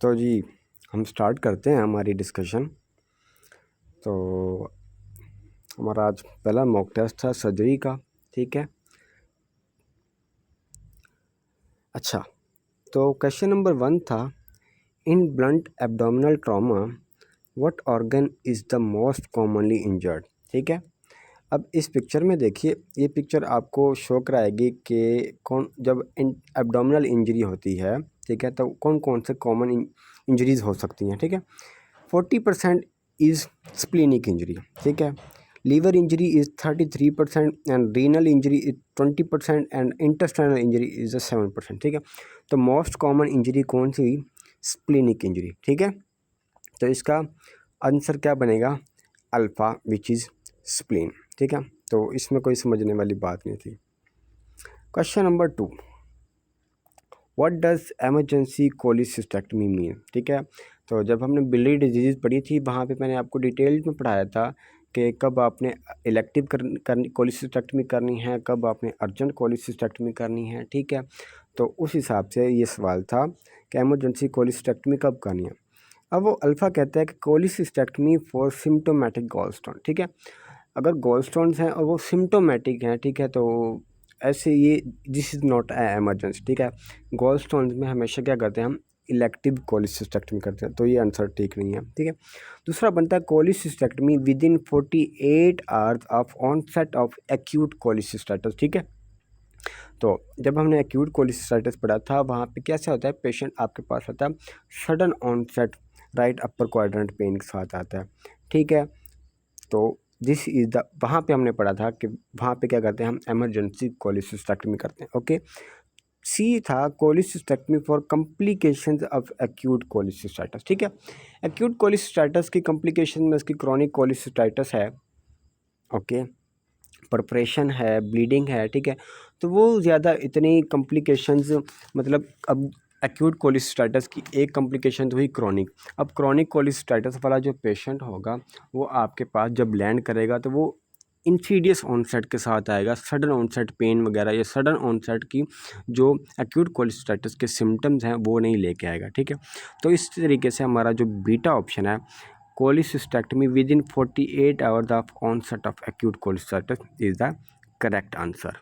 तो जी हम स्टार्ट करते हैं हमारी डिस्कशन। तो हमारा आज पहला मॉक टेस्ट था सर्जरी का, ठीक है। अच्छा, तो क्वेश्चन नंबर 1 था, in blunt abdominal trauma what organ is the most commonly injured, ठीक है। अब इस पिक्चर में देखिए, ये पिक्चर आपको शो कराएगी कि कौन जब एब्डोमिनल इंजरी होती है, ठीक है, तो कौन कौन से कॉमन इंजरीज़ हो सकती हैं, ठीक है। 40% इज़ स्प्लीनिक इंजरी, ठीक है। Liver injury is 33% and renal injury is 20% and intestinal injury is 7%, ठीक है। तो मोस्ट कॉमन इंजरी कौन सी हुई? स्प्लीनिक इंजरी, ठीक है। तो इसका आंसर क्या बनेगा? अल्फ़ा विच इज़ स्प्लीन, ठीक है। तो इसमें कोई समझने वाली बात नहीं थी। Question number 2, what does emergency cholecystectomy mean, ठीक है। तो जब हमने बिलियरी डिजीज़ पढ़ी थी, वहाँ पे मैंने आपको डिटेल में पढ़ाया था कि कब आपने इलेक्टिव कोलिसिस्टेक्टमी करनी है, कब आपने अर्जेंट कोलिसिस्टेक्टमी करनी है, ठीक है। तो उस हिसाब से ये सवाल था कि एमरजेंसी कोलिसिस्टेक्टमी कब करनी है। अब वो अल्फ़ा कहता है कि कोलिसिस्टेक्टमी फॉर सिम्टोमेटिक गॉलस्टोन, ठीक है। अगर गॉलस्टोन्स हैं और वो सिम्टोमेटिक हैं, ठीक है, तो ऐसे ये this is not a emergency, ठीक है। गॉलस्टोन्स में हमेशा क्या करते हैं हम? इलेक्टिव कोलिसिस्टेक्टमी करते हैं, तो ये आंसर ठीक नहीं है, ठीक है। दूसरा बनता है cholecystectomy within 48 hours of onset of acute cholecystitis, ठीक है। तो जब हमने एक्यूट कोलिसिस्टाइटिस पढ़ा था, वहाँ पे कैसा होता है, पेशेंट आपके पास आता है sudden onset right upper quadrant pain के साथ आता है, ठीक है। तो दिस इज़ द, वहाँ पे हमने पढ़ा था कि वहाँ पे क्या करते हैं हम? एमरजेंसी कोलिसिस्टेक्टमी करते हैं, ओके। सी था cholecystectomy for complications of acute cholecystitis, ठीक है। एक्यूट कोलिसिस्टाइटिस की कॉम्प्लिकेशन में उसकी क्रॉनिक कोलिसिस्टाइटिस है, ओके, परफोरेशन है, ब्लीडिंग है, ठीक है। तो वो ज़्यादा इतनी कॉम्प्लिकेशंस, मतलब अब एक्यूट कोलिसिस्टाइटिस की एक कॉम्प्लिकेशन तो हुई क्रॉनिक। अब क्रॉनिक कोलिसिस्टाइटिस वाला जो पेशेंट होगा, वो आपके पास जब लैंड करेगा तो वो इंसीडियस ऑनसेट के साथ आएगा, सडन ऑनसेट पेन वगैरह, या सडन ऑनसेट की जो एक्यूट कोलिसिस्टाइटिस के सिम्टम्स हैं वो नहीं लेके आएगा, ठीक है। तो इस तरीके से हमारा जो बीटा ऑप्शन है, cholecystectomy within 48 hours of onset of acute cholecystitis is the correct answer.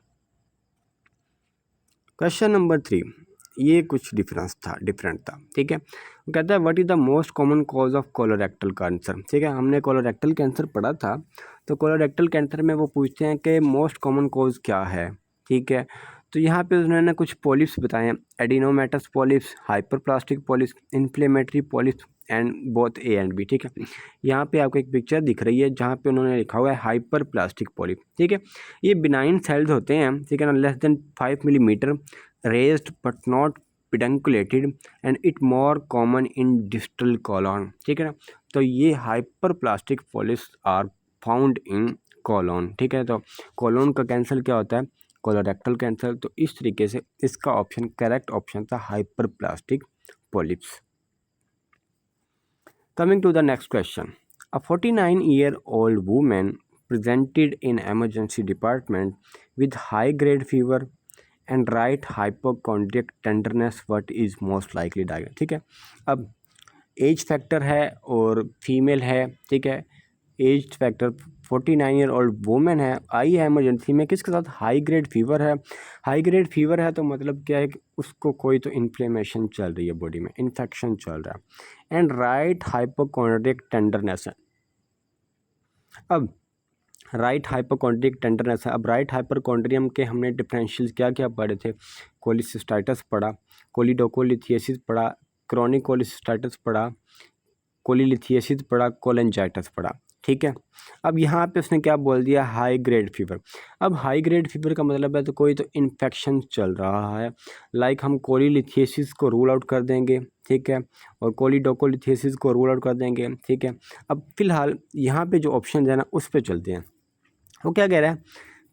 Question number 3, ये कुछ डिफरेंट था, ठीक है। वो कहता है what is the most common cause of colorectal cancer, ठीक है। हमने कोलोरेक्टल कैंसर पढ़ा था, तो कोलोरेक्टल कैंसर में वो पूछते हैं कि मोस्ट कॉमन कॉज क्या है, ठीक है। तो यहाँ पे उन्होंने कुछ पॉलिप्स बताए हैं, adenomatous polyps, hyperplastic polyps, inflammatory polyps and both A and B, ठीक है। यहाँ पे आपको एक पिक्चर दिख रही है जहाँ पे उन्होंने लिखा हुआ है हाइपर प्लास्टिक पॉलिप, ठीक है। ये बिनाइन सेल्स होते हैं, ठीक है ना, less than 5 millimetre, raised but not pedunculated and it more common in distal colon, ठीक है ना। तो ये hyperplastic polyps are found in colon, ठीक है। तो कॉलोन का कैंसर क्या होता है? Colorectal cancer. तो इस तरीके से इसका ऑप्शन, करेक्ट ऑप्शन था hyperplastic polyps. Coming to the next question, a 49-year-old woman presented in emergency department with high-grade fever and right hypochondriac tenderness. What is most likely diagnosis, ठीक है। अब age factor है और female है, ठीक है। Age factor 49-year-old women है, आई है इमरजेंसी में, किसके साथ? हाई ग्रेड फीवर है। हाई ग्रेड फीवर है तो मतलब क्या है कि उसको कोई तो इन्फ्लेमेशन चल रही है बॉडी में, इन्फेक्शन चल रहा है, एंड राइट हाइपोकॉन्ड्रिक टेंडरनेस है। अब राइट हाइपोकॉन्ड्रिक टेंडरनेस है। अब राइट हाइपरकॉन्ड्रियम के हमने डिफरेंशियल क्या क्या पढ़े थे? कोलिसिस्टाइटिस पढ़ा, कोलिडोकोलिथियासिस पढ़ा, क्रॉनिक कोलिसिस्टाइटिस पढ़ा, कोलिलिथियासिस पढ़ा, कोलेंजाइटिस पढ़ा, ठीक है। अब यहाँ पे उसने क्या बोल दिया? High grade fever. अब हाई ग्रेड फीवर का मतलब है तो कोई तो इन्फेक्शन चल रहा है, लाइक हम कोलिलिथियासिस को रूल आउट कर देंगे, ठीक है, और कोलिडोकोलिथियासिस को रूल आउट कर देंगे, ठीक है। अब फिलहाल यहाँ पे जो ऑप्शन है ना उस पर चलते हैं। वो क्या कह रहा है?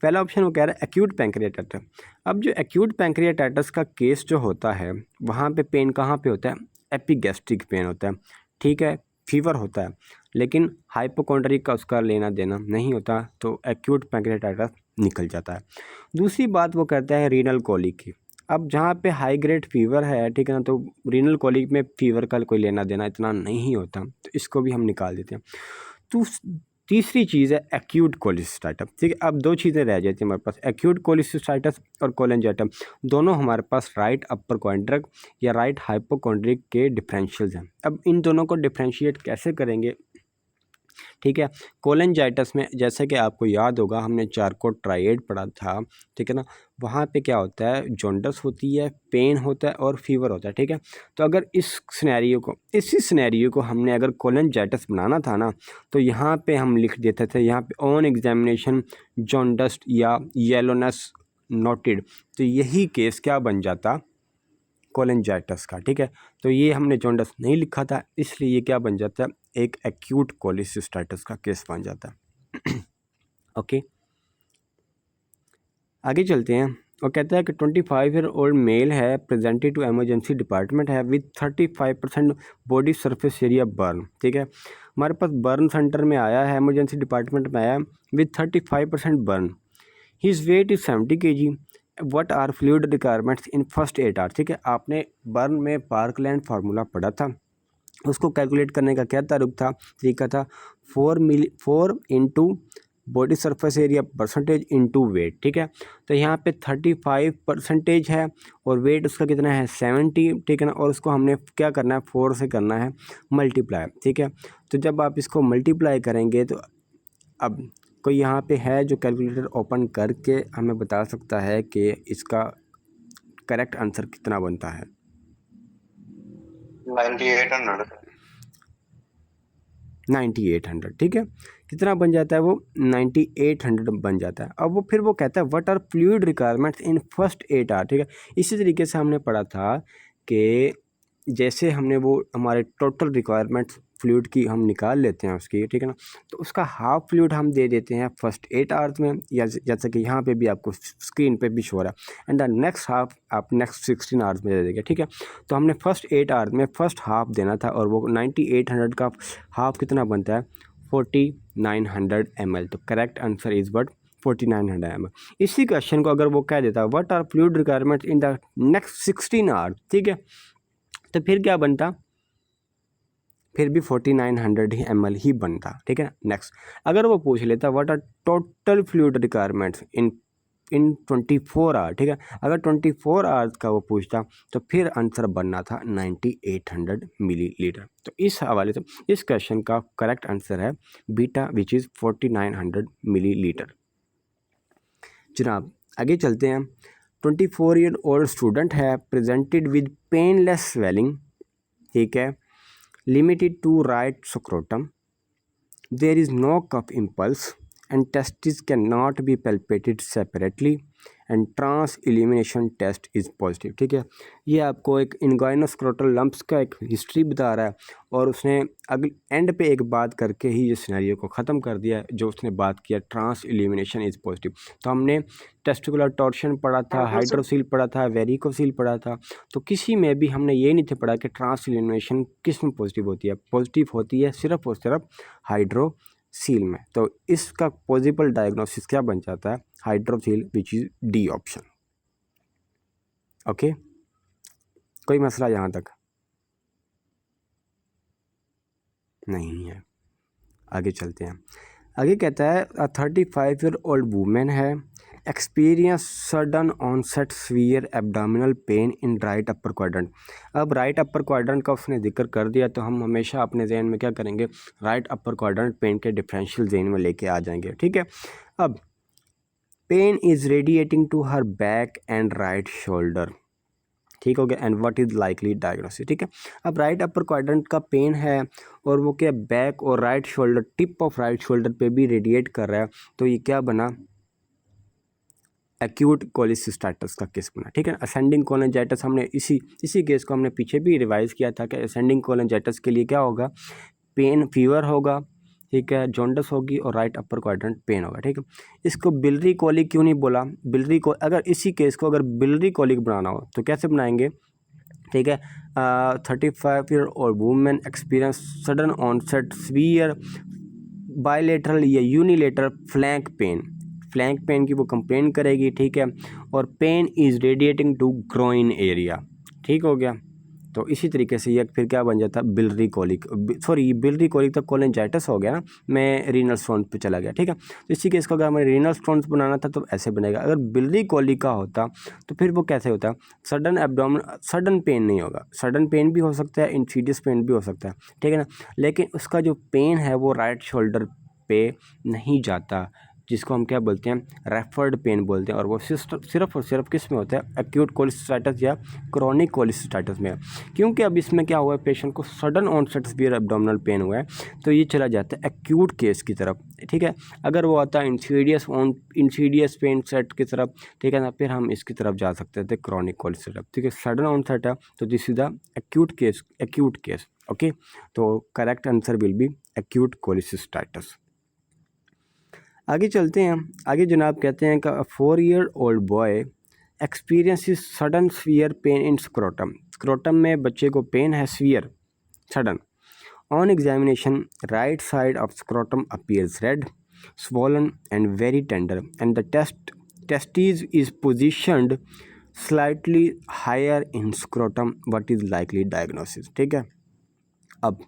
पहला ऑप्शन वो कह रहा है एक्यूट पैंक्रियाटाइटिस। अब जो एक्यूट पैंक्रियाटाइटिस का केस जो होता है, वहाँ पे पेन कहाँ पे होता है? एपिगैस्ट्रिक पेन होता है, ठीक है, फीवर होता है, लेकिन हाइपोकॉन्ड्रिक का उसका लेना देना नहीं होता, तो एक्यूट पैंक्रियाटाइटिस निकल जाता है। दूसरी बात वो कहता है रीनल कोलिक की। अब जहाँ पे हाई ग्रेड फीवर है, ठीक है ना, तो रीनल कोलिक में फीवर का कोई लेना देना इतना नहीं होता, तो इसको भी हम निकाल देते हैं। तो तीसरी चीज़ है एक्यूट कोलिसिस्टाइटिस, ठीक है। अब दो चीज़ें रह जाती हैं हमारे पास, एक्यूट कोलिसिस्टाइटिस और कोलेंजाइटिस, दोनों हमारे पास राइट अपर क्वाड्रिक या राइट हाइपोक्वाड्रिक के डिफरेंशियल्स हैं। अब इन दोनों को डिफरेंशिएट कैसे करेंगे, ठीक है। कोलेंजाइटिस में जैसे कि आपको याद होगा हमने चारकोट ट्राइएड पढ़ा था, ठीक है ना, वहाँ पे क्या होता है, जॉन्डिस होती है, पेन होता है और फीवर होता है, ठीक है। तो अगर इसी सिनेरियो को हमने अगर कोलेंजाइटिस बनाना था ना, तो यहाँ पे हम लिख देते थे, यहाँ पे ऑन एग्जामिनेशन जॉन्डिस या येलोनेस नोटेड, तो यही केस क्या बन जाता, कोलेंजाइटिस का, ठीक है। तो ये हमने जॉन्डिस नहीं लिखा था, इसलिए ये क्या बन जाता है, एक एक्यूट कोलिसिस्टाइटिस का केस बन जाता है। ओके, आगे चलते हैं। और कहता है कि 25 ईयर ओल्ड मेल है प्रेजेंटेड टू इमरजेंसी डिपार्टमेंट है with 35% body surface area burn, ठीक है। हमारे पास बर्न सेंटर में आया है, इमरजेंसी डिपार्टमेंट में आया है with 35% burn, his weight is 70 kg, what are fluid requirements in first 8 hour, ठीक है। आपने बर्न में पार्कलैंड फार्मूला पढ़ा था, उसको कैलकुलेट करने का क्या तरीका था, 4 into body surface area percentage into wait, ठीक है। तो यहाँ पे 35% है और वेट उसका कितना है 70, ठीक है ना, और उसको हमने क्या करना है 4 से करना है मल्टीप्लाई, ठीक है। तो जब आप इसको मल्टीप्लाई करेंगे तो अब कोई यहाँ पे है जो कैलकुलेटर ओपन करके हमें बता सकता है कि इसका करेक्ट आंसर कितना बनता है। 9800, ठीक है, कितना बन जाता है वो 9800 बन जाता है। अब वो फिर वो कहता है what are fluid requirements in first 8 hour, ठीक है। इसी तरीके से हमने पढ़ा था कि जैसे हमने वो हमारे टोटल रिक्वायरमेंट्स फ्लूइड की हम निकाल लेते हैं उसकी, ठीक है ना, तो उसका हाफ फ्लूइड हम दे देते हैं फर्स्ट 8 आवर्स में, या जैसे कि यहाँ पे भी आपको स्क्रीन पे भी शो रहा है, एंड द नेक्स्ट हाफ आप नेक्स्ट 16 आवर्स में दे देंगे, ठीक है। तो हमने फर्स्ट 8 आवर्स में फर्स्ट हाफ देना था और वो 9800 का हाफ कितना बनता है 4900 ml, तो correct answer is what 4900 ml। इसी क्वेश्चन को अगर वो कह देता है what are fluid requirements in the next 16 hours, ठीक है, तो फिर क्या बनता, फिर भी 4900 ही ml ही बनता, ठीक है। नेक्स्ट अगर वो पूछ लेता what are total fluid requirements in 24 hour, ठीक है, अगर 24 आवर्स का वो पूछता तो फिर आंसर बनना था 9800 मिलीलीटर। तो इस हवाले से इस क्वेश्चन का करेक्ट आंसर है बीटा विच इज़ 4900 मिलीलीटर। जनाब आगे चलते हैं। 24 ईयर ओल्ड स्टूडेंट है प्रेजेंटेड विद पेनलेस स्वेलिंग, ठीक है, limited to right scrotum, there is no cuff impulse and testes cannot be palpated separately and trans elimination test is positive, ठीक है। ये आपको एक इनगाइनोस्क्रोटल लंप्स का एक हिस्ट्री बता रहा है और उसने अगले एंड पे एक बात करके ही ये सिनेरियो को ख़त्म कर दिया, जो उसने बात किया ट्रांस एलिमिनेशन इज़ पॉजिटिव। तो हमने टेस्टिकुलर टॉर्शन पढ़ा था, हाइड्रोसील पढ़ा था, वेरिकोसील पढ़ा था, तो किसी में भी हमने ये नहीं थे पढ़ा कि ट्रांस एलिमिनेशन किस में पॉजिटिव होती है, पॉजिटिव होती है सिर्फ और सिर्फ हाइड्रोसील में। तो इसका पॉसिबल डायग्नोसिस क्या बन जाता है, hydrocele which is D option. Okay, कोई मसला यहाँ तक नहीं है, आगे चलते हैं। आगे कहता है 35 ईयर ओल्ड वूमेन है experience sudden onset severe abdominal pain in right upper quadrant. अब राइट अपर क्वाड्रेंट का उसने जिक्र कर दिया तो हम हमेशा अपने जहन में क्या करेंगे, राइट अपर क्वाड्रेंट पेन के डिफरेंशियल जहन में लेके आ जाएंगे, ठीक है। अब pain is radiating to her back and right shoulder, ठीक हो गया, and what is likely diagnosis, ठीक है। अब राइट अपर क्वाड्रेंट का पेन है और वो क्या बैक और right shoulder, tip of right shoulder पे भी रेडिएट कर रहा है, तो ये क्या बना, एक्यूट कोलिसिस्टाइटिस का केस बना, ठीक है। असेंडिंग कोलेंजाइटिस हमने इसी केस को हमने पीछे भी रिवाइज किया था कि असेंडिंग कोलेंजाइटिस के लिए क्या होगा, पेन फीवर होगा, ठीक है, जॉन्डिस होगी और राइट अपर क्वाड्रेंट पेन होगा, ठीक है। इसको बिलरी कोलिक क्यों नहीं बोला, बिलरी को अगर इसी केस को अगर बिलरी कोलिक बनाना हो तो कैसे बनाएंगे, ठीक है। 35 year old women experience sudden onset severe bilateral या unilateral flank pain, flank pain की वो कंप्लेन करेगी, ठीक है, और pain is radiating to groin area, ठीक हो गया। तो इसी तरीके से ये फिर क्या बन जाता है, बिलरी कोलिक, सॉरी बिलरी कोलिक तो कोलेंजाइटिस हो गया ना, मैं रीनल स्टोन पे चला गया, ठीक है। तो इसी केस को अगर हमें रीनल स्टोन बनाना था तो ऐसे बनेगा। अगर बिलरी कोलिक का होता तो फिर वो कैसे होता, सडन एब्डोमेन, सडन पेन नहीं होगा, सडन पेन भी हो सकता है, इंसीडियस पेन भी हो सकता है, ठीक है ना, लेकिन उसका जो पेन है वो राइट शोल्डर पे नहीं जाता, जिसको हम क्या बोलते हैं, रेफर्ड पेन बोलते हैं, और वो सिर्फ और सिर्फ किस में होता है, एक्यूट कोलिसिस्टाइटिस या क्रॉनिक कोलिसिस्टाइटिस में। क्योंकि अब इसमें क्या हुआ है, पेशेंट को sudden onset severe abdominal pain हुआ है, तो ये चला जाता है एक्यूट केस की तरफ, ठीक है। अगर वो आता है इंसीडियस पेन सेट की तरफ, ठीक है ना, फिर हम इसकी तरफ जा सकते थे क्रॉनिक कोलिसिस्टाइटिस, ठीक है। सडन ऑनसेट है तो this is the acute case, okay. तो correct answer will be acute cholecystitis. आगे चलते हैं। आगे जनाब कहते हैं कि 4-year-old boy experiences sudden severe pain in scrotum, scrotum में बच्चे को पेन है severe sudden. On examination right side of scrotum appears red, swollen and very tender, and the testes is positioned slightly higher in scrotum. What is likely diagnosis, ठीक है। अब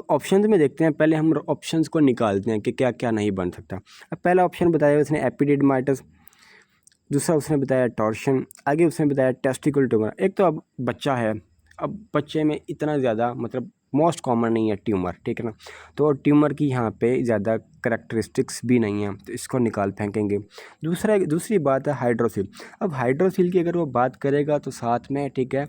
option में देखते हैं, पहले हम ऑप्शंस को निकालते हैं कि क्या क्या नहीं बन सकता। अब पहला ऑप्शन बताया उसने एपिडिडमाइटिस, दूसरा उसने बताया टॉर्शन, आगे उसने बताया टेस्टिकुलर ट्यूमर। एक तो अब बच्चा है, अब बच्चे में इतना ज़्यादा मतलब मोस्ट कॉमन नहीं है ट्यूमर, ठीक है ना, तो ट्यूमर की यहाँ पे ज़्यादा करेक्टरिस्टिक्स भी नहीं है, तो इसको निकाल फेंकेंगे। दूसरी बात है हाइड्रोसिल। अब हाइड्रोसिल की अगर वो बात करेगा तो साथ में, ठीक है,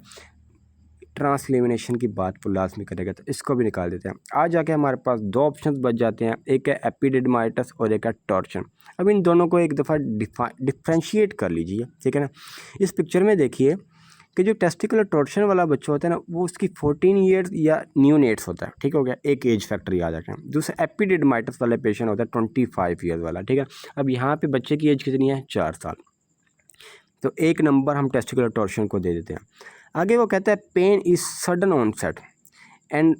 ट्रांसलेमिनेशन की बात वो लाजमी करेगा, तो इसको भी निकाल देते हैं। आज जाके हमारे पास दो ऑप्शंस बच जाते हैं, एक है एपिडिडमाइटिस और एक है टॉर्शन। अब इन दोनों को एक दफ़ा डिफ्रेंशिएट कर लीजिए, ठीक है ना। इस पिक्चर में देखिए कि जो टेस्टिकुलर टॉर्शन वाला बच्चा होता है ना, वो उसकी 14 ईयर्स या न्यूनेट्स होता है, ठीक हो गया, एक एज फैक्टर याद रखें। दूसरा एपिडिडमाइटिस वाला पेशेंट होता है 25 ईयर्स वाला, ठीक है। अब यहाँ पे बच्चे की एज कितनी है, 4 साल, तो एक नंबर हम टेस्टिकुलर टॉर्शन को दे देते हैं। आगे वो कहता है pain is sudden onset and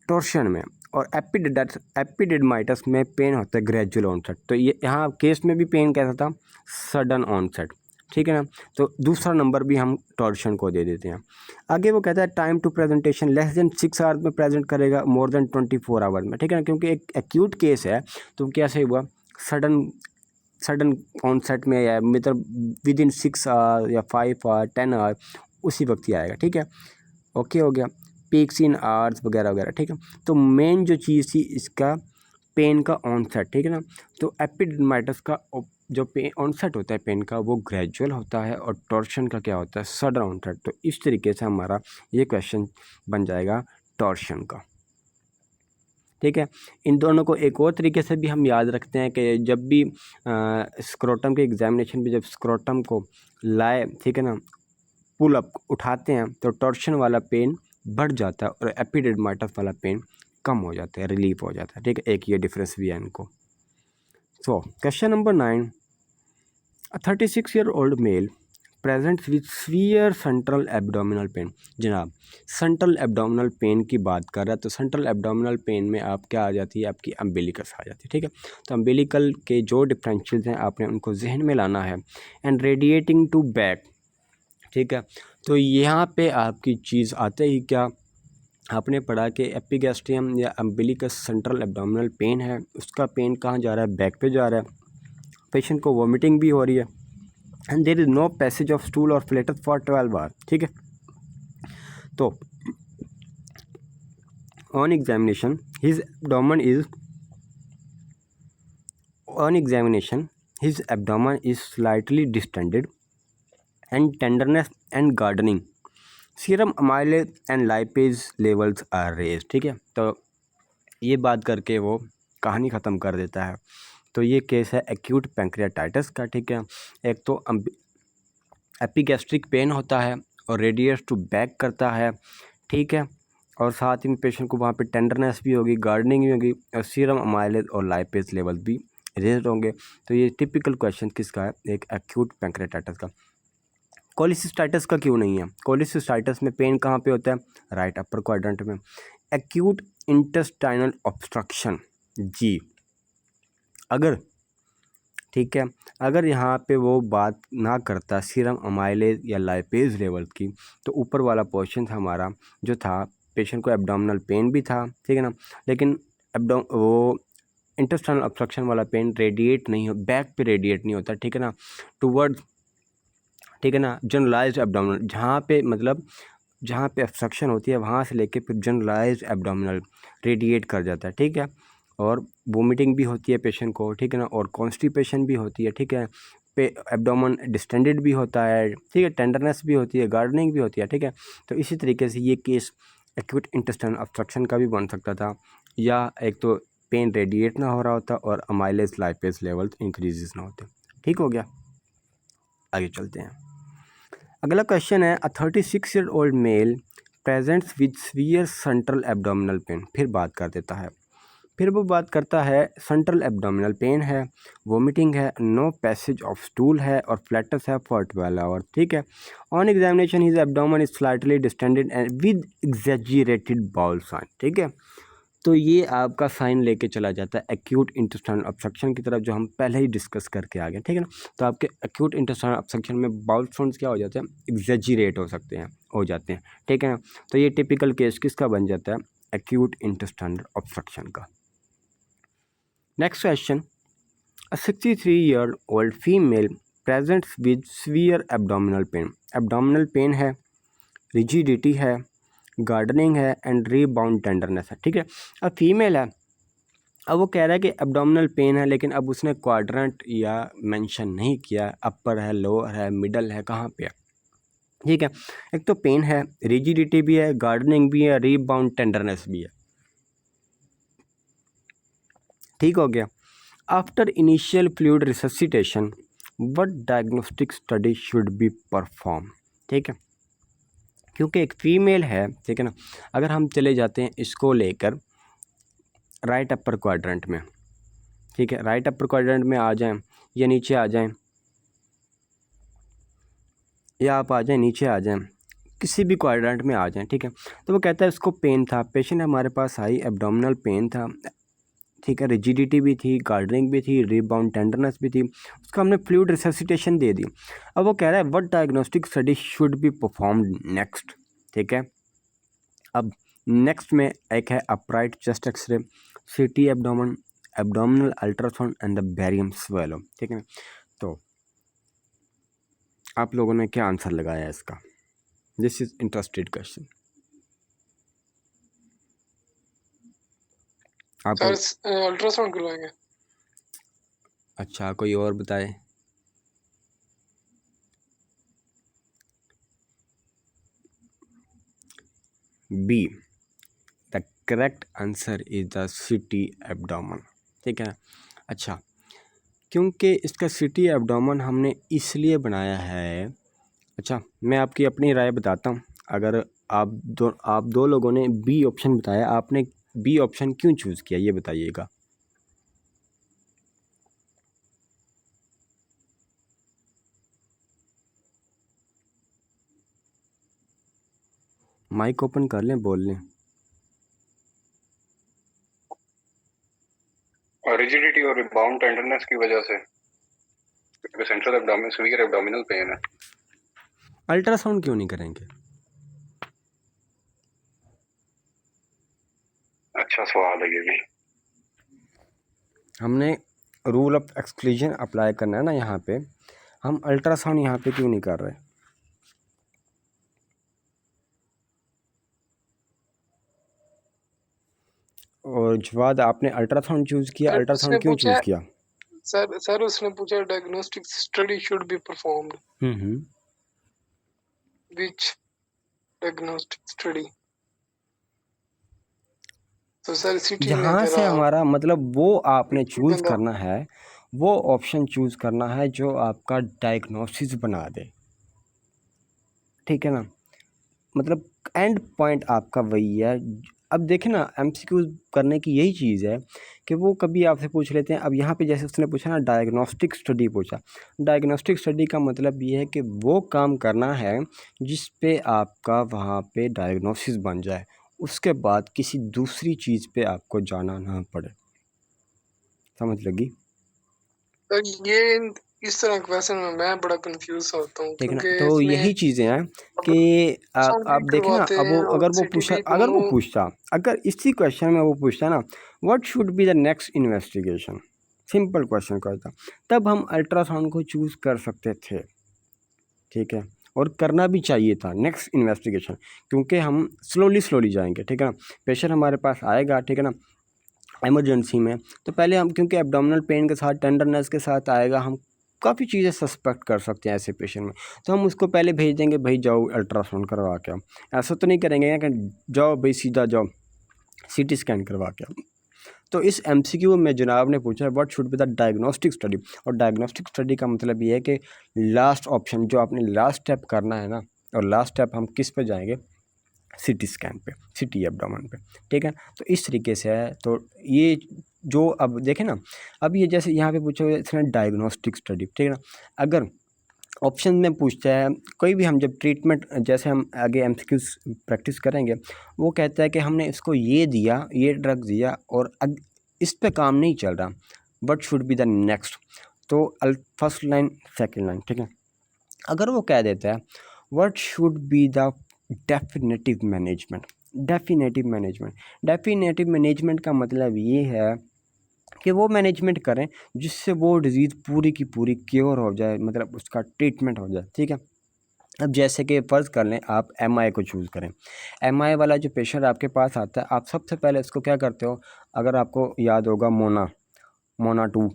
torsion में, और एपिडिडमाइटिस में पेन होता है ग्रेजुअल ऑनसेट। तो ये यहाँ केस में भी पेन कैसा था, सडन ऑनसेट, ठीक है ना। तो दूसरा नंबर भी हम टॉर्शन को दे देते हैं। आगे वो कहता है time to presentation less than 6 hours में प्रेजेंट करेगा, मोर देन 24 आवर्स में, ठीक है ना, क्योंकि एक एक्यूट केस है, तो कैसे हुआ, सडन ऑनसेट में या मतलब विद इन 6 आवर या 5 आवर 10 आवर उसी वक्त ही आएगा, ठीक है। ओके हो गया, पीक्स इन आवर्स वगैरह वगैरह, ठीक है। तो मेन जो चीज़ थी इसका पेन का ऑनसेट, ठीक है ना। तो एपिडिडमाइटिस का जो पेन ऑनसेट होता है पेन का वो ग्रेजुअल होता है, और टॉर्शन का क्या होता है, सडन ऑनसेट। तो इस तरीके से हमारा ये क्वेश्चन बन जाएगा टॉर्शन का, ठीक है। इन दोनों को एक और तरीके से भी हम याद रखते हैं कि जब भी स्क्रोटम के एग्जामिनेशन में जब स्क्रोटम को लाए, ठीक है ना, पुल अप उठाते हैं, तो टॉर्शन वाला पेन बढ़ जाता है और एपिडिडमाइटिस वाला पेन कम हो जाता है, रिलीफ हो जाता है, ठीक है। एक ये डिफरेंस भी है इनको। So question number 9, 36-year-old male present with severe central abdominal pain. जनाब सेंट्रल एब्डोमिनल पेन की बात कर रहा है, तो सेंट्रल एब्डोमिनल पेन में आप क्या आ जाती है, आपकी अम्बिलिकस आ जाती है, ठीक है। तो अम्बिलिकल के जो डिफरेंशियल्स हैं आपने उनको जहन में लाना है, एंड रेडिएटिंग टू बैक, ठीक है। तो यहाँ पे आपकी चीज़ आते ही क्या आपने पढ़ा कि एपिगैस्ट्रियम या अम्बिलिकस सेंट्रल एब्डोमिनल पेन है, उसका पेन कहाँ जा रहा है, बैक पे जा रहा है, पेशेंट को वॉमिटिंग भी हो रही है, and there is no passage of stool और फ्लेटस फॉर 12 आवर, ठीक है। तो on examination his abdomen is slightly distended and tenderness and guarding, serum amylase and lipase levels are raise, ठीक है। तो ये बात करके वो कहानी ख़त्म कर देता है। तो ये केस है एक्यूट पैंक्रियाटाइटिस का, ठीक है। एक तो एपिगैस्ट्रिक पेन होता है और रेडिएट्स टू बैक करता है, ठीक है, और साथ ही में पेशेंट को वहाँ पे टेंडरनेस भी होगी, गार्डनिंग भी होगी, और सीरम अमाइलेज और लाइपेज लेवल भी रेज्ड होंगे। तो ये टिपिकल क्वेश्चन किसका है, एक एक्यूट पैंक्रियाटाइटिस का। कोलिसिस्टाइटिस का क्यों नहीं है, कोलिसिस्टाइटिस में पेन कहाँ पे होता है, राइट अपर क्वाड्रेंट में। एक्यूट इंटेस्टाइनल ऑब्स्ट्रक्शन, जी अगर ठीक है। अगर यहाँ पे वो बात ना करता सीरम अमाइलेज या लाइपेज लेवल की, तो ऊपर वाला पोर्शन हमारा जो था, पेशेंट को एब्डोमिनल पेन भी था, ठीक है ना, लेकिन वो इंटेस्टाइनल ऑब्स्ट्रक्शन वाला पेन रेडिएट नहीं हो, बैक पे रेडिएट नहीं होता, ठीक है ना, टुवर्ड, ठीक है ना, जनरलाइज्ड एब्डोमिनल, जहाँ पे मतलब जहाँ पे ऑब्स्ट्रक्शन होती है वहाँ से लेके फिर जनरलाइज्ड एब्डोमिनल रेडिएट कर जाता है, ठीक है। और वोमिटिंग भी होती है पेशेंट को, ठीक है ना, और कॉन्स्टिपेशन भी होती है, ठीक है, पे एब्डोमेन डिस्टेंडेड भी होता है, ठीक है, टेंडरनेस भी होती है, गार्डनिंग भी होती है, ठीक है। तो इसी तरीके से ये केस एक्यूट इंटेस्टाइनल ऑब्स्ट्रक्शन का भी बन सकता था, या एक तो पेन रेडिएट ना हो रहा होता और अमाइलेज लाइपेज लेवल इंक्रीजेस ना होते। ठीक हो गया, आगे चलते हैं। अगला क्वेश्चन है, अ 36 year old mail presents with severe central abdominal pen. फिर बात कर देता है, फिर वो बात करता है सेंट्रल एब्डोमिनल पेन है, वोमिटिंग है, नो पैसेज ऑफ स्टूल है और फ्लैटस है फॉर 12 आवर, ठीक है। On examination his abdomen is slightly distended and with exaggerated bowel sign, ठीक है। तो ये आपका साइन लेके चला जाता है एक्यूट इंटेस्टाइनल ऑब्स्ट्रक्शन की तरफ, जो हम पहले ही डिस्कस करके आ गए, ठीक है ना। तो आपके एक्यूट इंटेस्टाइनल ऑब्स्ट्रक्शन में बाउल साउंड्स क्या हो जाते हैं, एग्जेजरेट हो जाते हैं, ठीक है ना। तो ये टिपिकल केस किसका बन जाता है, एक्यूट इंटेस्टाइनल ऑब्स्ट्रक्शन का। Next question, a 63-year-old female presents with severe abdominal pen. Abdominal pain है, रिजिडिटी है, गार्डनिंग है एंड रीबाउंड टेंडरनेस है, ठीक है। अब फीमेल है, अब वो कह रहा है कि एब्डोमिनल पेन है, लेकिन अब उसने क्वाड्रेंट या मेंशन नहीं किया, अपर है, लोअर है, मिडल है, कहाँ पे है, ठीक है। एक तो पेन है, रिजिडिटी भी है, गार्डनिंग भी है, रीबाउंड टेंडरनेस भी है, ठीक हो गया। After initial fluid resuscitation what diagnostic study should be perform, ठीक है। क्योंकि एक फीमेल है, ठीक है ना, अगर हम चले जाते हैं इसको लेकर राइट अपर क्वाड्रेंट में, ठीक है, राइट अपर क्वाड्रेंट में आ जाएं या नीचे आ जाएं, या आप आ जाएं नीचे आ जाएं, किसी भी क्वाड्रेंट में आ जाएं, ठीक है। तो वो कहता है उसको पेन था, पेशेंट हमारे पास आई, एब्डोमिनल पेन था, ठीक है, रिजिडिटी भी थी, गार्डनिंग भी थी, रीबाउंड टेंडरनेस भी थी, उसको हमने फ्लूइड रिससिटेशन दे दी। अब वो कह रहा है what diagnostic study should be performed next, ठीक है। अब नेक्स्ट में एक है upright chest x-ray, CT abdomen, abdominal ultrasound and the barium swallow, ठीक है। तो आप लोगों ने क्या आंसर लगाया इसका, दिस इज इंटरेस्टेड क्वेश्चन। आप सर अल्ट्रासाउंड करवाएंगे। अच्छा, कोई और बताए। B, the correct answer is the CT abdomen, ठीक है। अच्छा, क्योंकि इसका सिटी एब्डोमेन हमने इसलिए बनाया है, अच्छा मैं आपकी अपनी राय बताता हूँ। अगर आप दो लोगों ने बी ऑप्शन बताया, आपने बी ऑप्शन क्यों चूज़ किया ये बताइएगा। माइक ओपन कर लें, बोल लें। रिजिडिटी और बाउंड टेंडरनेस की वजह से, क्योंकि central abdominal severe abdominal pain है। अल्ट्रासाउंड क्यों नहीं करेंगे। अच्छा सवाल है ये भी। हमने रूल ऑफ एक्सक्लूजन अप्लाई करना है ना यहाँ पे, हम अल्ट्रासाउंड यहाँ पे क्यों नहीं कर रहे। और जवाद आपने अल्ट्रासाउंड चूज़ किया, अल्ट्रासाउंड क्यों चूज़ किया। सर उसने पूछा diagnostic study should be performed, which diagnostic study. तो सर सिटी में यहाँ से तेरा हमारा मतलब वो आपने चूज़ बंदा करना है, वो ऑप्शन चूज़ करना है जो आपका डायग्नोसिस बना दे, ठीक है ना। मतलब एंड पॉइंट आपका वही है। अब देखें ना, एमसीक्यू करने की यही चीज़ है कि वो कभी आपसे पूछ लेते हैं। अब यहाँ पे जैसे उसने पूछा ना, डायग्नोस्टिक स्टडी पूछा, डायग्नोस्टिक स्टडी का मतलब ये है कि वो काम करना है जिस पे आपका वहाँ पे डायग्नोसिस बन जाए, उसके बाद किसी दूसरी चीज़ पे आपको जाना ना पड़े। समझ लगी। ये इस तरह क्वेश्चन में मैं बड़ा कंफ्यूज होता हूँ, ठीक है ना। क्योंकि तो इसमें यही चीज़ें हैं अब कि भी आप देखें ना, करवाते अब हैं वो और अगर वो पूछा, सिटी दोनों। अगर इसी क्वेश्चन में वो पूछता ना, what should be the next investigation, simple question करता, तब हम अल्ट्रासाउंड को चूज़ कर सकते थे, ठीक है, और करना भी चाहिए था नेक्स्ट इन्वेस्टिगेशन, क्योंकि हम स्लोली जाएंगे, ठीक है ना। पेशेंट हमारे पास आएगा, ठीक है ना, इमरजेंसी में, तो पहले हम, क्योंकि एब्डोमिनल पेन के साथ, टेंडरनेस के साथ आएगा, हम काफ़ी चीज़ें सस्पेक्ट कर सकते हैं ऐसे पेशेंट में, तो हम उसको पहले भेज देंगे, भाई जाओ अल्ट्रासाउंड करवा के आओ। ऐसा तो नहीं करेंगे कि जाओ भाई सीधा जाओ सीटी स्कैन करवा के आओ। तो इस एमसीक्यू में जनाब ने पूछा है what should be the diagnostic study, और डायग्नोस्टिक स्टडी का मतलब ये है कि लास्ट ऑप्शन जो आपने लास्ट स्टेप करना है ना, और लास्ट स्टेप हम किस पे जाएंगे, सीटी स्कैन पे, सीटी एब्डोमेन पे, ठीक है। तो इस तरीके से है। तो ये जो अब देखें ना, अब ये जैसे यहाँ पे पूछा हुआ है डायग्नोस्टिक स्टडी, ठीक है ना, अगर ऑप्शन में पूछता है कोई भी, हम जब ट्रीटमेंट, जैसे हम आगे एमसीक्यूज प्रैक्टिस करेंगे, वो कहता है कि हमने इसको ये दिया, ये ड्रग दिया, और इस पे काम नहीं चल रहा, what should be the next, तो फर्स्ट लाइन सेकंड लाइन, ठीक है। अगर वो कह देता है what should be the definitive management, definitive management का मतलब ये है कि वो मैनेजमेंट करें जिससे वो डिज़ीज़ पूरी की पूरी क्योर हो जाए, मतलब उसका ट्रीटमेंट हो जाए, ठीक है। अब जैसे कि फ़र्ज़ कर लें आप एमआई को चूज़ करें, एमआई वाला जो पेशेंट आपके पास आता है, आप सबसे पहले उसको क्या करते हो, अगर आपको याद होगा मोना 2,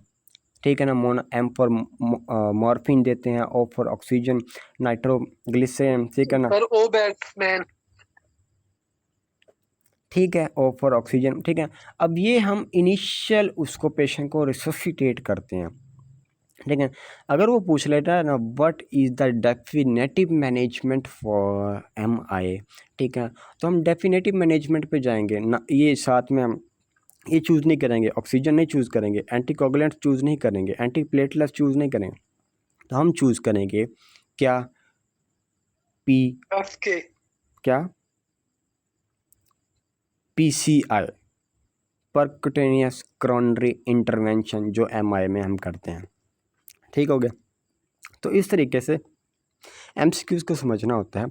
ठीक है ना, मोना एम फॉर मॉर्फिन देते हैं, ओ फॉर ऑक्सीजन, नाइट्रोग्लिसरीन, ठीक है ना, पर ओ बैटमैन ठीक है, ओ फॉर ऑक्सीजन, ठीक है। अब ये हम इनिशियल उसको पेशेंट को रिससिटेट करते हैं, ठीक है। अगर वो पूछ लेता है ना what is the definitive management for MI, ठीक है, तो हम डेफिनेटिव मैनेजमेंट पे जाएंगे ना, ये साथ में हम ये चूज़ नहीं करेंगे, ऑक्सीजन नहीं चूज़ करेंगे, एंटीकोगुलेंट चूज़ नहीं करेंगे, एंटीप्लेटलेट्स चूज़ नहीं करेंगे, तो हम चूज़ करेंगे क्या, पी, एफ के क्या, पीसीआई, परक्यूटेनियस करोनरी इंटरवेंशन, जो एमआई में हम करते हैं, ठीक हो गया। तो इस तरीके से एमसीक्यूज़ को समझना होता है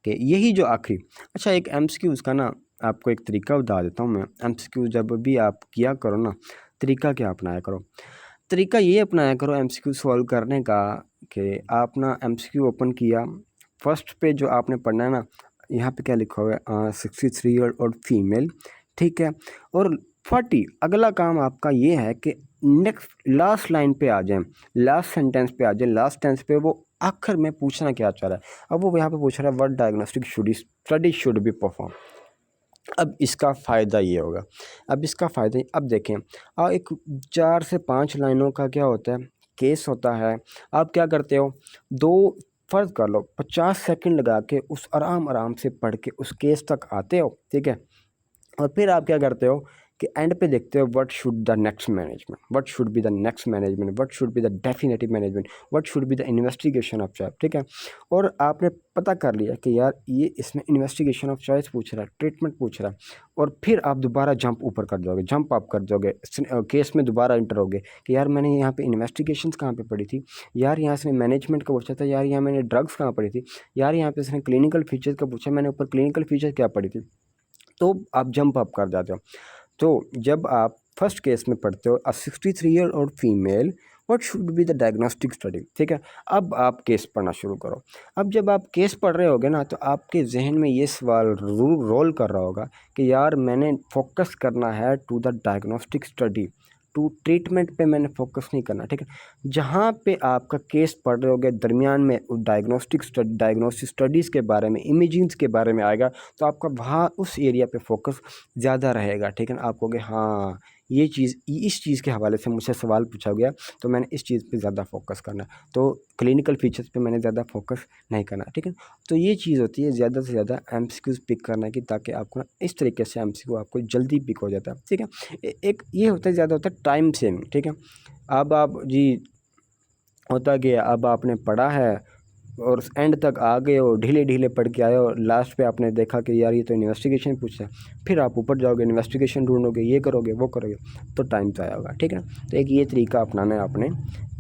कि यही जो आखिरी, अच्छा एक एमसीक्यूज़ का ना आपको एक तरीका बता देता हूँ मैं, एमसीक्यू जब भी आप किया करो ना, तरीका क्या अपनाया करो, तरीका ये अपनाया करो एमसीक्यू सॉल्व करने का कि आप ना एमसीक्यू ओपन किया, फर्स्ट पे जो आपने पढ़ना है ना, यहाँ पे क्या लिखा हुआ है, 63 ईयर और फीमेल, ठीक है, और 40, अगला काम आपका ये है कि नेक्स्ट लास्ट लाइन पे आ जाएं, लास्ट सेंटेंस पे आ जाएं, लास्ट टेंस पे वो आखिर में पूछना क्या चाह रहा है। अब वो यहाँ पे पूछ रहा है what diagnostic study should be perform. अब इसका फ़ायदा ये होगा, अब इसका फ़ायदा, अब देखें, एक 4 से 5 लाइनों का क्या होता है, केस होता है, आप क्या करते हो, दो, फ़र्ज़ कर लो 50 सेकंड लगा के उस आराम से पढ़ के उस केस तक आते हो, ठीक है, और फिर आप क्या करते हो कि एंड पे देखते हो what should the next management, what should be the next management, what should be the definitive management, what should be the investigation of choice, ठीक है। और आपने पता कर लिया कि यार ये इसमें इन्वेस्टिगेशन ऑफ चॉइस पूछ रहा है, ट्रीटमेंट पूछ रहा है, और फिर आप दोबारा जंप ऊपर कर जाओगे, जंप अप कर जाओगे, केस में दोबारा इंटर होगे कि यार मैंने यहाँ पे इन्वेस्टिगेशंस कहाँ पे पढ़ी थी, यार यहाँ से मैनेजमेंट का पूछा था, यार यहाँ मैंने ड्रग्स कहाँ पढ़ी थी, यार यहाँ पे इसने क्लिनिकल फीचर्स का पूछा, मैंने ऊपर क्लिनिकल फीचर क्या पढ़ी थी, तो आप जंप अप कर जाते हो। तो जब आप फर्स्ट केस में पढ़ते हो 63 ईयर और female, what should be the diagnostic study, ठीक है। अब आप केस पढ़ना शुरू करो। अब जब आप केस पढ़ रहे होगे ना, तो आपके जहन में ये सवाल रोल कर रहा होगा कि यार मैंने फोकस करना है to the diagnostic study, to treatment पे मैंने फोकस नहीं करना, ठीक है। जहाँ पे आपका केस पढ़ रहे होगे दरमियान में डायग्नोस्टिक स्टडीज़ के बारे में, इमेजिंग्स के बारे में आएगा, तो आपका वहाँ उस एरिया पे फोकस ज़्यादा रहेगा, ठीक है ना। आप कहोगे हाँ ये चीज़, इस चीज़ के हवाले से मुझसे सवाल पूछा गया, तो मैंने इस चीज़ पे ज़्यादा फोकस करना है, तो क्लिनिकल फीचर्स पे मैंने ज़्यादा फोकस नहीं करना, ठीक है। तो ये चीज़ होती है ज़्यादा से ज़्यादा एमसीक्यूज़ पिक करने की, ताकि आपको ना इस तरीके से एमसीक्यू आपको जल्दी पिक हो जाता है, ठीक है। एक ये होता है, ज़्यादा होता है टाइम सेविंग, ठीक है। अब आप जी, होता गया, अब आपने पढ़ा है और एंड तक आ गए हो, ढीले ढीले पढ़ के आए हो, लास्ट पे आपने देखा कि यार ये तो इन्वेस्टिगेशन पूछा है, फिर आप ऊपर जाओगे, इन्वेस्टिगेशन ढूंढोगे, ये करोगे वो करोगे, तो टाइम तो आया होगा। ठीक है, तो एक ये तरीका अपनाना है आपने,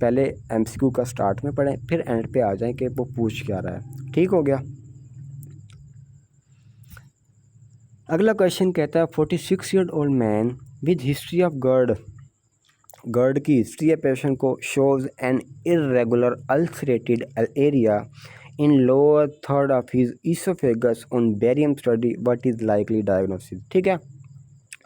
पहले MCQ का स्टार्ट में पढ़ें, फिर एंड पे आ जाएं कि वो पूछ क्या रहा है। ठीक हो गया। अगला क्वेश्चन कहता है 46 year old man with history of GERD की हिस्ट्री है पेशेंट को shows N irregular ulcerated area in lower third of his oesophagus on barium study, what is likely diagnosis. ठीक है,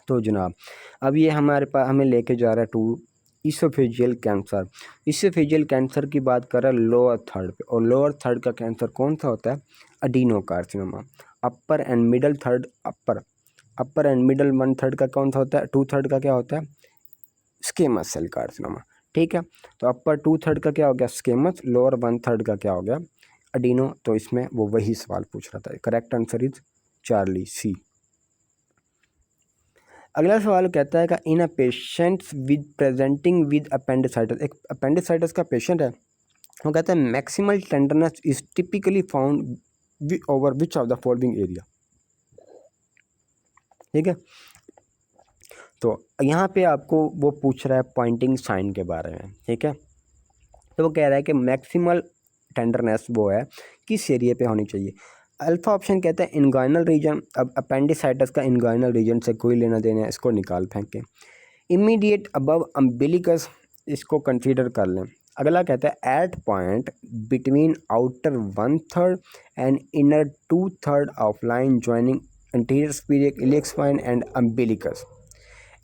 तो जनाब अब ये हमारे पास हमें लेके जा रहा है to oesophageal cancer. Oesophageal cancer की बात कर रहा है लोअर थर्ड पे, और लोअर थर्ड का कैंसर कौन सा होता है? Adenocarcinoma. Upper and middle third, upper and middle 1/3 का कौन सा होता है? 2/3 का क्या होता है? स्केमस सेल कार्सिनोमा। ठीक है, तो अपर 2/3 का क्या हो गया? स्केमस। लोअर 1/3 का क्या हो गया? अडीनो। तो इसमें वो वही सवाल पूछ रहा था। Correct answer is Charlie, C. अगला सवाल कहता है कि in a patients with presenting with appendicitis, एक अपेंडिसाइटिस का पेशेंट है, वो कहता है maximal tenderness is typically found over which of the following area. ठीक है, तो यहाँ पे आपको वो पूछ रहा है पॉइंटिंग साइन के बारे में। ठीक है, तो वो कह रहा है कि मैक्सिमल टेंडरनेस वो है किस एरिया पे होनी चाहिए। अल्फा ऑप्शन कहता है इनगाइनल रीजन। अब अपेंडिसाइटिस का इनगाइनल रीजन से कोई लेना देना है, इसको निकाल फेंकें। इमीडिएट अबव अम्बिलिकस, इसको कंसीडर कर लें। अगला कहता है at point between outer 1/3 and inner 2/3 of line joining anterior spheric iliac spine and umbilicus,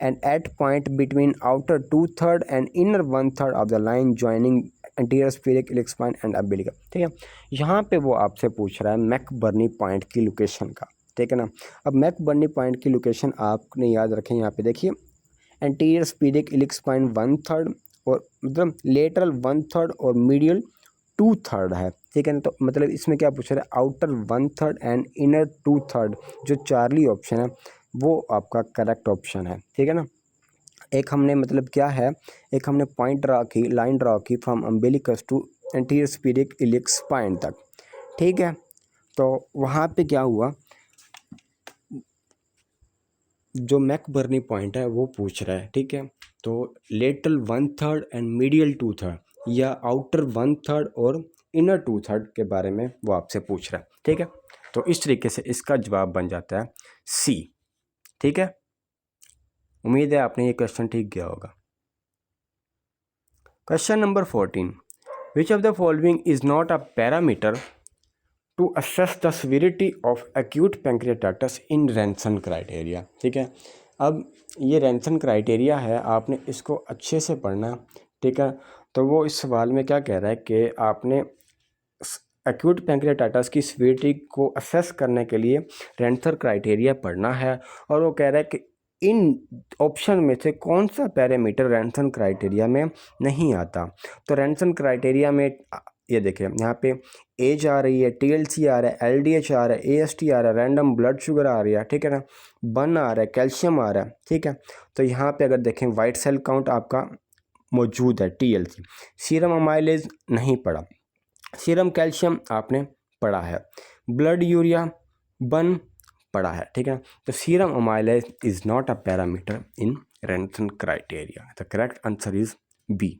and at point between outer 2/3 and inner 1/3 of the line joining anterior spheric iliac spine and umbilicus। ठीक है, यहाँ पे वो आपसे पूछ रहा है McBurney point की लोकेशन का। ठीक है ना, अब मैकबर्नी पॉइंट की लोकेशन आपने याद रखें। यहाँ पे देखिए एंटीरियर स्पीडिक इलिक स्पाइन 1/3 और मतलब लेटरल 1/3 और मीडियल 2/3 है। ठीक है ना, तो मतलब इसमें क्या पूछ रहा है? आउटर 1/3 एंड इनर 2/3, जो चार्ली ऑप्शन है वो आपका करेक्ट ऑप्शन है। ठीक है ना, एक हमने मतलब क्या है, एक हमने पॉइंट ड्रा की, लाइन ड्रा की from umbilicus to anterior superior iliac spine तक। ठीक है, तो वहाँ पे क्या हुआ, जो मैकबर्नी पॉइंट है वो पूछ रहा है। ठीक है, तो लेटरल 1/3 एंड मीडियल 2/3 या आउटर 1/3 और इनर 2/3 के बारे में वो आपसे पूछ रहा है। ठीक है, तो इस तरीके से इसका जवाब बन जाता है सी। ठीक है, उम्मीद है आपने ये क्वेश्चन ठीक किया होगा। Question number 14, which of the following is not a parameter to assess the severity of acute pancreatitis in Ranson criteria. ठीक है, अब ये रैनसन क्राइटेरिया है, आपने इसको अच्छे से पढ़ना। ठीक है, तो वो इस सवाल में क्या कह रहा है कि आपने एक्यूट पैंक्रियाटाइटिस की सीवियरिटी को असेस करने के लिए रैनसन क्राइटेरिया पढ़ना है, और वो कह रहा है कि इन ऑप्शन में से कौन सा पैरामीटर रैनसन क्राइटेरिया में नहीं आता। तो रैनसन क्राइटेरिया में ये देखिए यहाँ पे एज आ रही है, TLC आ रहा है, LDH आ रहा है, AST आ रहा है, रैंडम ब्लड शुगर आ रही है। ठीक है ना, बन आ रहा है, कैल्शियम आ रहा है। ठीक है, तो यहाँ पे अगर देखें वाइट सेल काउंट आपका मौजूद है, TLC। सीरम अमाइलेज नहीं पढ़ा, सीरम कैल्शियम आपने पढ़ा है, ब्लड यूरिया बन पढ़ा है। ठीक है, तो serum amylase is not a parameter in Ranson criteria. The correct answer is B.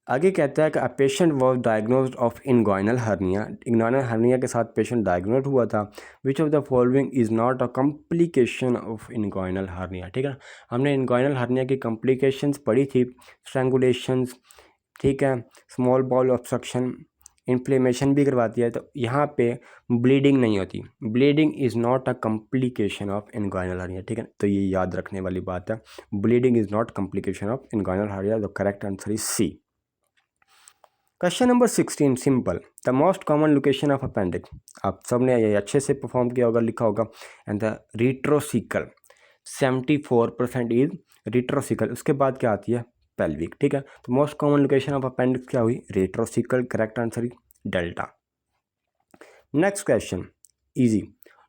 आगे कहता है कि a patient was diagnosed of inguinal hernia. Inguinal hernia के साथ पेशेंट डायग्नोज हुआ था। Which of the following is not a complication of inguinal hernia. ठीक है, हमने इनगॉइनल हर्निया की कम्प्लिकेशंस पढ़ी थी, स्ट्रैंगुलेशंस, ठीक है, स्मॉल बाउल ऑब्स्ट्रक्शन, इन्फ्लेमेशन भी करवाती है। तो यहाँ पे ब्लीडिंग नहीं होती। Bleeding is not a complication of inguinal hernia. ठीक है, तो ये याद रखने वाली बात है, bleeding is not complication of inguinal hernia. The correct answer is C. Question number 16, simple, the most common location of appendix. आप सब ने ये अच्छे से परफॉर्म किया होगा, लिखा होगा, and the retrocaecal 74% is retrocaecal. उसके बाद क्या आती है? पेल्विक। ठीक है, तो most common location of appendix क्या हुई? Retrocaecal. Correct answer is delta. Next question easy,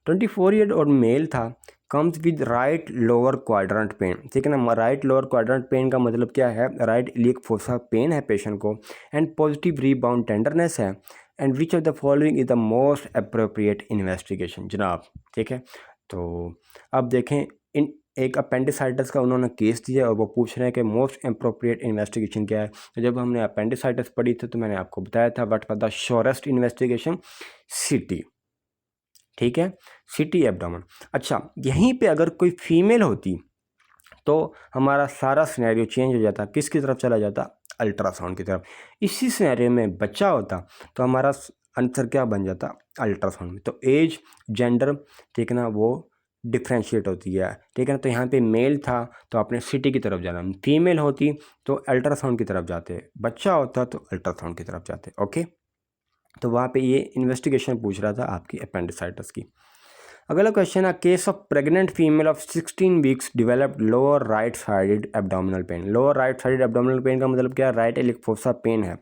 24 year old male था, comes with right lower quadrant pain, ठीक है ना। राइट लोअर क्वाड्रेंट पेन का मतलब क्या है, राइट इलियक फोसा पेन है पेशेंट को, एंड पॉजिटिव रीबाउंड टेंडरनेस है, and which of the following is the most appropriate investigation जनाब, ठीक है। तो अब देखें इन एक अपेंडिसाइटिस का उन्होंने केस दिया और वो पूछ रहे हैं कि मोस्ट अप्रोप्रिएट इन्वेस्टिगेशन क्या है। तो जब हमने अपेंडिसाइटिस पढ़ी थी तो मैंने आपको बताया था what was the surest investigation, सीटी, ठीक है, सीटी एब्डोमेन। अच्छा, यहीं पे अगर कोई फीमेल होती तो हमारा सारा सिनेरियो चेंज हो जाता, किसकी तरफ चला जाता, अल्ट्रासाउंड की तरफ। इसी सिनेरियो में बच्चा होता तो हमारा आंसर क्या बन जाता, अल्ट्रासाउंड में। तो एज जेंडर, ठीक है ना, वो डिफ्रेंशिएट होती है, ठीक है ना। तो यहाँ पे मेल था तो आपने सिटी की तरफ जाना, फीमेल होती तो अल्ट्रासाउंड की तरफ जाते, बच्चा होता तो अल्ट्रासाउंड की तरफ जाते। ओके, तो वहाँ पे ये इन्वेस्टिगेशन पूछ रहा था आपकी अपेंडिसाइटिस की। अगला क्वेश्चन है, case of pregnant female of 16 weeks developed lower right sided abdominal pain. Lower right sided abdominal pain का मतलब क्या है, राइट इलिक फोसा पेन है।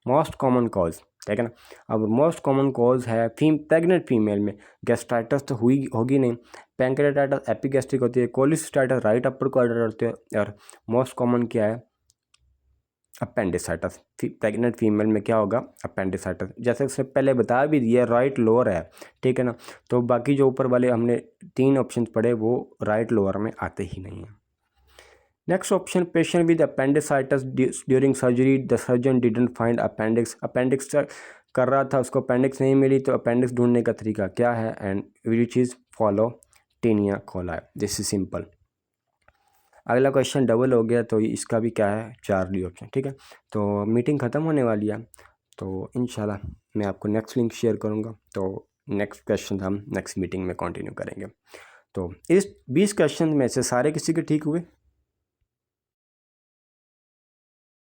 मोस्ट कॉमन कॉज, ठीक है ना। अब मोस्ट कॉमन कॉज है प्रेग्नेंट फीमेल में गैस्ट्राइटिस तो होगी नहीं, पैंक्रेटाइटिस एपिगैस्ट्रिक होती है, कोलिसिस्टाइटिस राइट अपर क्वाड्रेंट होती है, और मोस्ट कॉमन क्या है, अपेंडिसाइटिस। प्रेग्नेंट फीमेल में क्या होगा, अपेंडिसाइटिस। जैसे उसने पहले बता भी दिया राइट लोअर है, ठीक है ना। तो बाकी जो ऊपर वाले हमने 3 ऑप्शन पढ़े वो राइट लोअर में आते ही नहीं हैं। Next option, patient with appendicitis during surgery the surgeon didn't find appendix. Appendix कर रहा था, उसको अपेंडिक्स नहीं मिली, तो अपेंडिक्स ढूंढने का तरीका क्या है, and which is follow Taenia coli. This is simple. अगला क्वेश्चन डबल हो गया, तो इसका भी क्या है, चार्ली ऑप्शन, ठीक है। तो मीटिंग ख़त्म होने वाली है, तो इंशाल्लाह मैं आपको नेक्स्ट लिंक शेयर करूँगा। तो नेक्स्ट क्वेश्चन हम नेक्स्ट मीटिंग में कंटिन्यू करेंगे। तो इस 20 क्वेश्चन में से सारे किसी के ठीक हुए?